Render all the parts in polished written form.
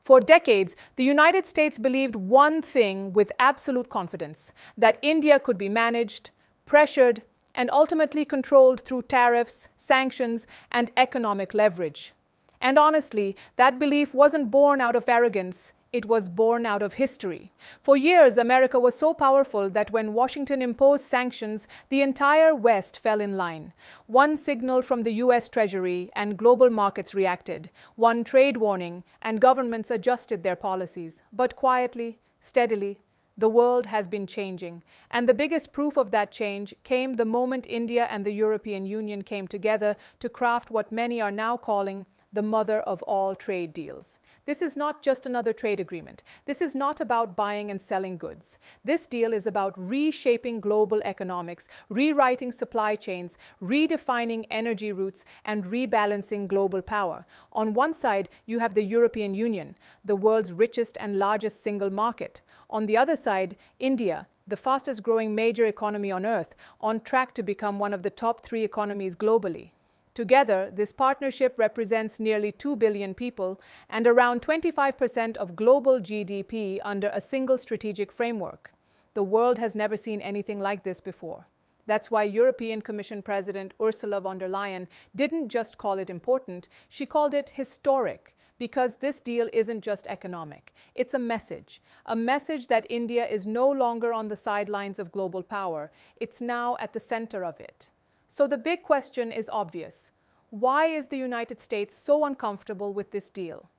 For decades, the United States believed one thing with absolute confidence, that India could be managed, pressured, and ultimately controlled through tariffs, sanctions, and economic leverage. And honestly, that belief wasn't born out of arrogance. It was born out of history. For years, America was so powerful that when Washington imposed sanctions, the entire West fell in line. One signal from the US Treasury and global markets reacted. One trade warning and governments adjusted their policies. But quietly, steadily, the world has been changing. And the biggest proof of that change came the moment India and the European Union came together to craft what many are now calling the mother of all trade deals. This is not just another trade agreement. This is not about buying and selling goods. This deal is about reshaping global economics, rewriting supply chains, redefining energy routes, and rebalancing global power. On one side, you have the European Union, the world's richest and largest single market. On the other side, India, the fastest growing major economy on earth, on track to become one of the top 3 economies globally. Together, this partnership represents nearly 2 billion people and around 25% of global GDP under a single strategic framework. The world has never seen anything like this before. That's why European Commission President Ursula von der Leyen didn't just call it important, she called it historic, because this deal isn't just economic. It's a message that India is no longer on the sidelines of global power. It's now at the center of it. So the big question is obvious. Why is the United States so uncomfortable with this deal?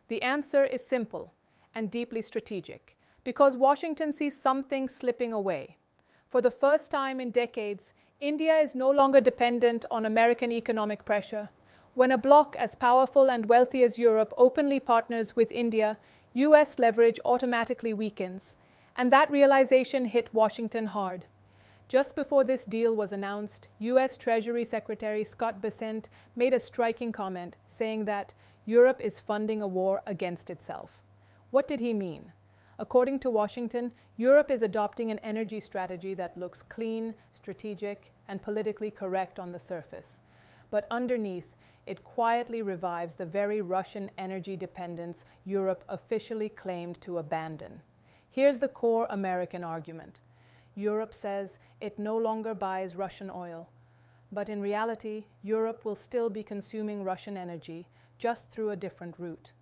The answer is simple and deeply strategic, because Washington sees something slipping away. For the first time in decades, India is no longer dependent on American economic pressure. When a bloc as powerful and wealthy as Europe openly partners with India, US leverage automatically weakens. And that realization hit Washington hard. Just before this deal was announced, US Treasury Secretary Scott Bessent made a striking comment, saying that Europe is funding a war against itself. What did he mean? According to Washington, Europe is adopting an energy strategy that looks clean, strategic, and politically correct on the surface. But underneath, it quietly revives the very Russian energy dependence Europe officially claimed to abandon. Here's the core American argument. Europe says it no longer buys Russian oil, but in reality, Europe will still be consuming Russian energy, just through a different route.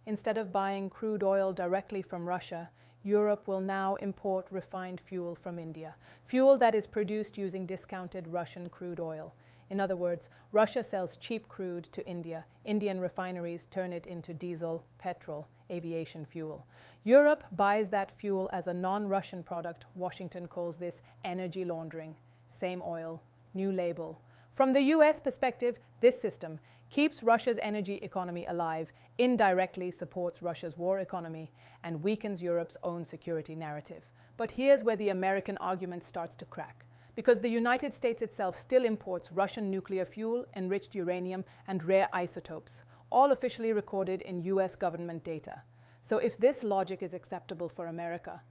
Instead of buying crude oil directly from Russia, Europe will now import refined fuel from India, fuel that is produced using discounted Russian crude oil. In other words, Russia sells cheap crude to India. Indian refineries turn it into diesel, petrol, aviation fuel. Europe buys that fuel as a non-Russian product. Washington calls this energy laundering. Same oil, new label. From the US perspective, this system keeps Russia's energy economy alive, indirectly supports Russia's war economy, and weakens Europe's own security narrative. But here's where the American argument starts to crack. Because the United States itself still imports Russian nuclear fuel, enriched uranium, and rare isotopes, all officially recorded in US government data. So if this logic is acceptable for America,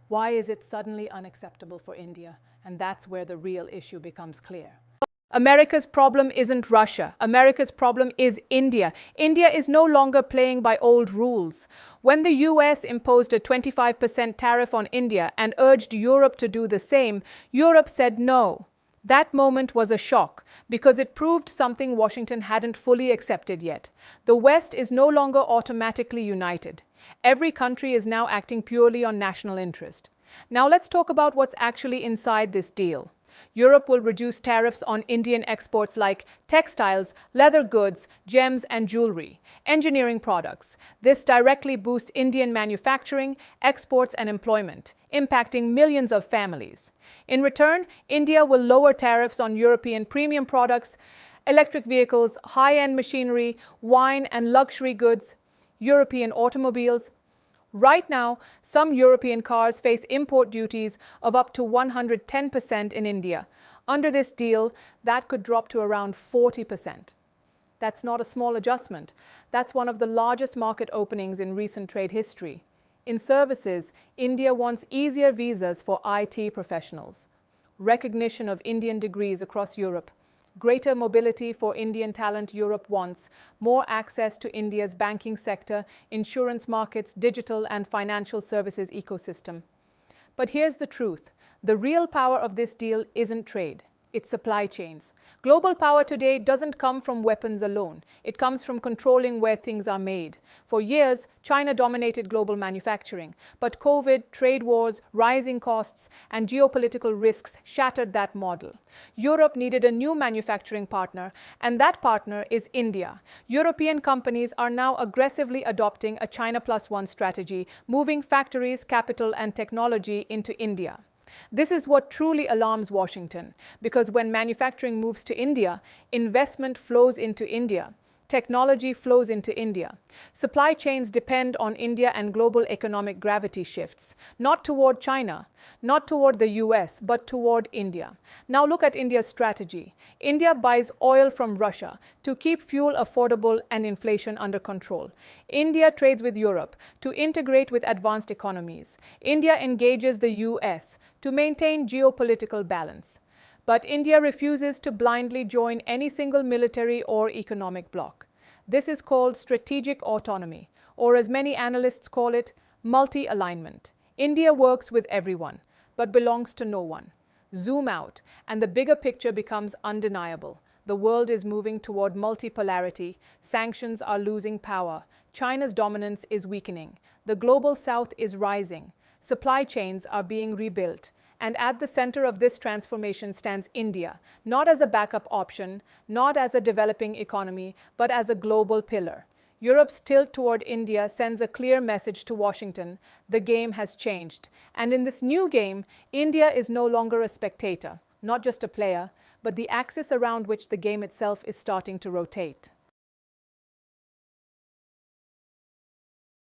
why is it suddenly unacceptable for India? And that's where the real issue becomes clear. America's problem isn't Russia. America's problem is India. India is no longer playing by old rules. When the US imposed a 25% tariff on India and urged Europe to do the same, Europe said no. That moment was a shock because it proved something Washington hadn't fully accepted yet. The West is no longer automatically united. Every country is now acting purely on national interest. Now let's talk about what's actually inside this deal. Europe will reduce tariffs on Indian exports like textiles, leather goods, gems and jewelry, engineering products. This directly boosts Indian manufacturing, exports and employment, impacting millions of families. In return, India will lower tariffs on European premium products, electric vehicles, high-end machinery, wine and luxury goods, European automobiles. Right now, some European cars face import duties of up to 110% in India. Under this deal, that could drop to around 40%. That's not a small adjustment. That's one of the largest market openings in recent trade history. In services, India wants easier visas for IT professionals, recognition of Indian degrees across Europe, greater mobility for Indian talent Europe wants, more access to India's banking sector, insurance markets, digital and financial services ecosystem. But here's the truth. The real power of this deal isn't trade. It's supply chains. Global power today doesn't come from weapons alone. It comes from controlling where things are made. For years, China dominated global manufacturing. But COVID, trade wars, rising costs, and geopolitical risks shattered that model. Europe needed a new manufacturing partner, and that partner is India. European companies are now aggressively adopting a China Plus One strategy, moving factories, capital, and technology into India. This is what truly alarms Washington, because when manufacturing moves to India, investment flows into India. Technology flows into India. Supply chains depend on India and global economic gravity shifts, not toward China, not toward the US, but toward India. Now look at India's strategy. India buys oil from Russia to keep fuel affordable and inflation under control. India trades with Europe to integrate with advanced economies. India engages the US to maintain geopolitical balance. But India refuses to blindly join any single military or economic bloc. This is called strategic autonomy, or as many analysts call it, multi-alignment. India works with everyone, but belongs to no one. Zoom out, and the bigger picture becomes undeniable. The world is moving toward multipolarity. Sanctions are losing power. China's dominance is weakening. The global south is rising. Supply chains are being rebuilt. And at the center of this transformation stands India, not as a backup option, not as a developing economy, but as a global pillar. Europe's tilt toward India sends a clear message to Washington: the game has changed. And in this new game, India is no longer a spectator, not just a player, but the axis around which the game itself is starting to rotate.